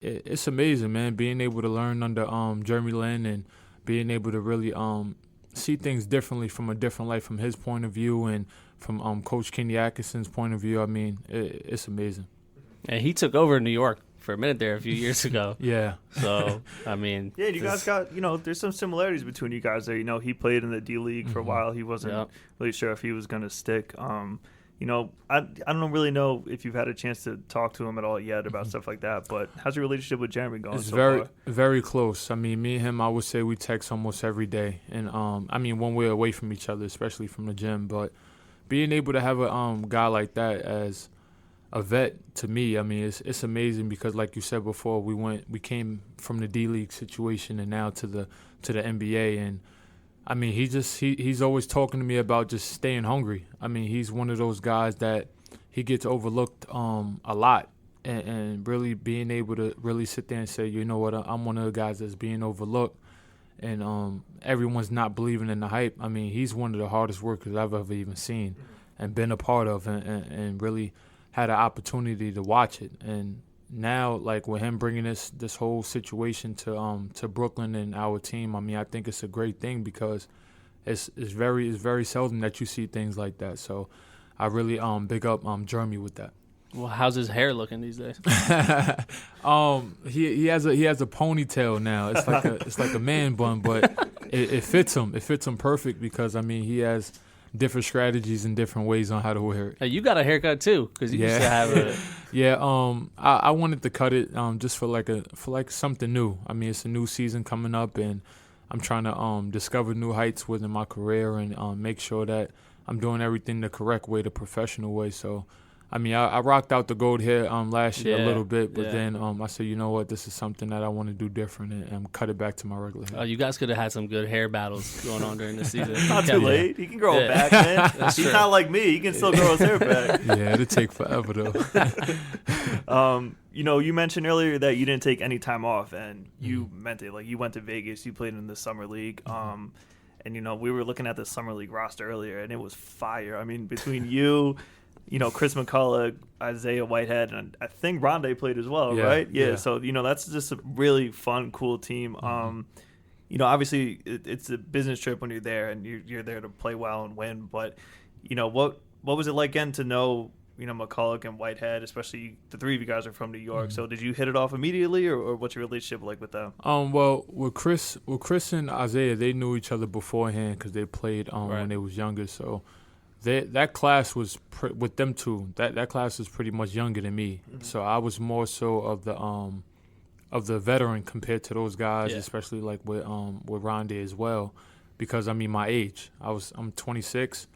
It's amazing, man, being able to learn under Jeremy Lin and being able to really see things differently from a different light from his point of view and from Coach Kenny Atkinson's point of view. I mean, it's amazing. And he took over New York for a minute there a few years ago. Yeah. So, I mean. Yeah, you guys got, there's some similarities between you guys there. He played in the D-League for a while. He wasn't really sure if he was going to stick. I don't really know if you've had a chance to talk to him at all yet about stuff like that, but how's your relationship with Jeremy going so far? It's very close. I mean, me and him, I would say we text almost every day. And, when we're away from each other, especially from the gym. But being able to have a guy like that as a vet, to me, I mean, it's amazing because, like you said before, we came from the D-League situation and now to the NBA. And, I mean, he's always talking to me about just staying hungry. I mean, he's one of those guys that he gets overlooked a lot, and really being able to really sit there and say, you know what, I'm one of the guys that's being overlooked, and everyone's not believing in the hype. I mean, he's one of the hardest workers I've ever even seen and been a part of, and really had an opportunity to watch it. And now, like with him bringing this whole situation to Brooklyn and our team, I mean, I think it's a great thing because it's very seldom that you see things like that. So I really big up Jeremy with that. Well, how's his hair looking these days? He has a ponytail now. It's like a man bun, but it fits him. It fits him perfect because I mean he has different strategies and different ways on how to wear it. Hey, you got a haircut too, because you used to have a. Yeah, I wanted to cut it just for something new. I mean, it's a new season coming up, and I'm trying to discover new heights within my career and make sure that I'm doing everything the correct way, the professional way. So, I mean, I rocked out the gold hair last year a little bit, but then I said, you know what, this is something that I want to do different and cut it back to my regular hair. Oh, you guys could have had some good hair battles going on during the season. Not too late. He can grow it back, man. He's true. not like me. He can still grow his hair back. Yeah, it'll take forever, though. You mentioned earlier that you didn't take any time off, and you meant it. Like, you went to Vegas. You played in the Summer League. And, we were looking at the Summer League roster earlier, and it was fire. I mean, between you – Chris McCullough, Isaiah Whitehead, and I think Rondé played as well, right? Yeah. So, that's just a really fun, cool team. Obviously it's a business trip when you're there and you're there to play well and win. But, what was it like getting to know, McCullough and Whitehead, especially the three of you guys are from New York. So did you hit it off immediately or what's your relationship like with them? Well, with Chris and Isaiah, they knew each other beforehand because they played when they was younger. So that class was with them two. That class was pretty much younger than me, so I was more so of the veteran compared to those guys, especially like with Rondé as well, because I mean my age. I'm 26,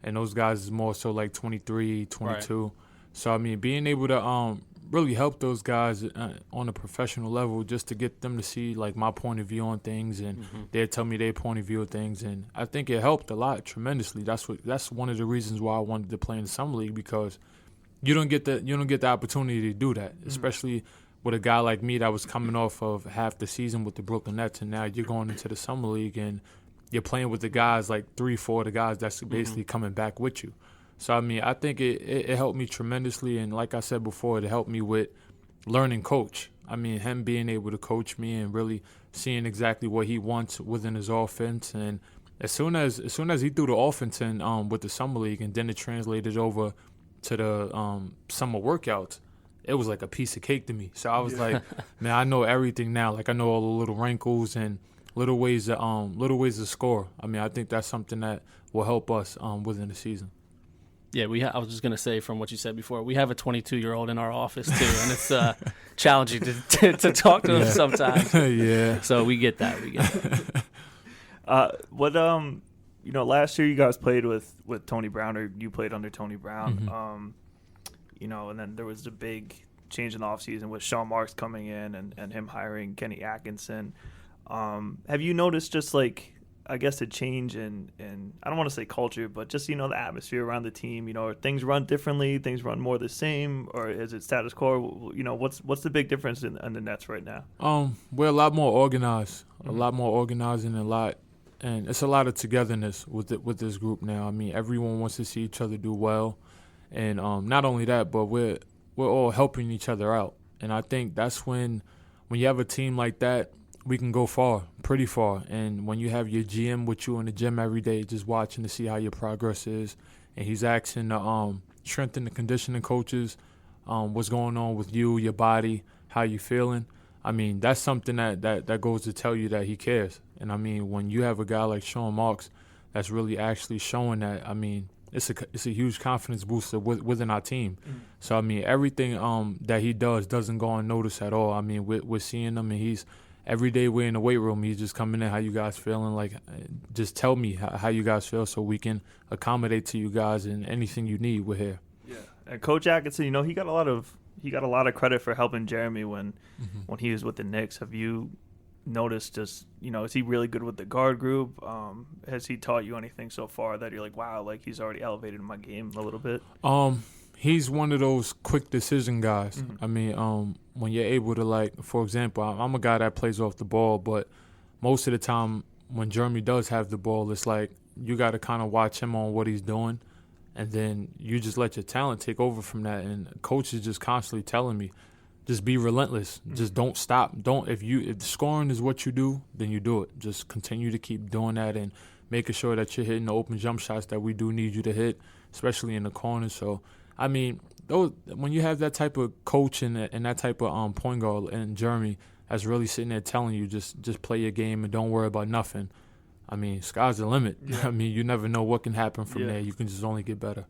and those guys is more so like 23, 22. Right. So I mean being able to really help those guys on a professional level, just to get them to see like my point of view on things, and they'd tell me their point of view of things, and I think it helped a lot tremendously. That's one of the reasons why I wanted to play in the Summer League, because you don't get the opportunity to do that, especially with a guy like me that was coming off of half the season with the Brooklyn Nets, and now you're going into the Summer League and you're playing with the guys like 3-4 of the guys that's basically coming back with you. So, I mean, I think it helped me tremendously, and like I said before, it helped me with learning coach. I mean, him being able to coach me and really seeing exactly what he wants within his offense. And as soon as he threw the offense in with the Summer League, and then it translated over to the summer workouts, it was like a piece of cake to me. So I was like, man, I know everything now. Like, I know all the little wrinkles and little ways to score. I mean, I think that's something that will help us within the season. Yeah, I was just going to say, from what you said before, we have a 22-year-old in our office, too, and it's challenging to talk to him sometimes. Yeah. So we get that. Last year you guys played with Tony Brown, or you played under Tony Brown, and then there was the big change in the offseason with Sean Marks coming in and him hiring Kenny Atkinson. Have you noticed just like, I guess, a change in I don't want to say culture, but just, the atmosphere around the team? Are things run differently? Things run more the same? Or is it status quo? What's the big difference in the Nets right now? We're a lot more organized. A lot more organized and it's a lot of togetherness with this group now. I mean, everyone wants to see each other do well. And not only that, but we're all helping each other out. And I think that's when – when you have a team like that, we can go far, pretty far. And when you have your GM with you in the gym every day, just watching to see how your progress is, and he's asking the strength and the conditioning coaches, what's going on with you, your body, how you feeling. I mean, that's something that goes to tell you that he cares. And I mean, when you have a guy like Sean Marks that's really actually showing that, I mean, it's a huge confidence booster within our team. So I mean, everything that he doesn't go unnoticed at all. I mean, we're seeing him, and he's every day we're in the weight room. He's just coming in, how you guys feeling? Like, just tell me how you guys feel so we can accommodate to you guys, and anything you need, we're here. Yeah, and Coach Atkinson, you know, he got a lot of credit for helping Jeremy when he was with the Knicks. Have you noticed, just, you know, is he really good with the guard group? Has he taught you anything so far that you're like, wow, like he's already elevated my game a little bit? He's one of those quick decision guys. I mean, when you're able to, like, for example, I'm a guy that plays off the ball, but most of the time when Jeremy does have the ball, it's like you got to kind of watch him on what he's doing, and then you just let your talent take over from that. And coach is just constantly telling me, just be relentless. Just don't stop. If scoring is what you do, then you do it. Just continue to keep doing that and making sure that you're hitting the open jump shots that we do need you to hit, especially in the corners. So, I mean, when you have that type of coach and that type of point guard and Jeremy that's really sitting there telling you just play your game and don't worry about nothing, I mean, sky's the limit. I mean, you never know what can happen from there. You can just only get better.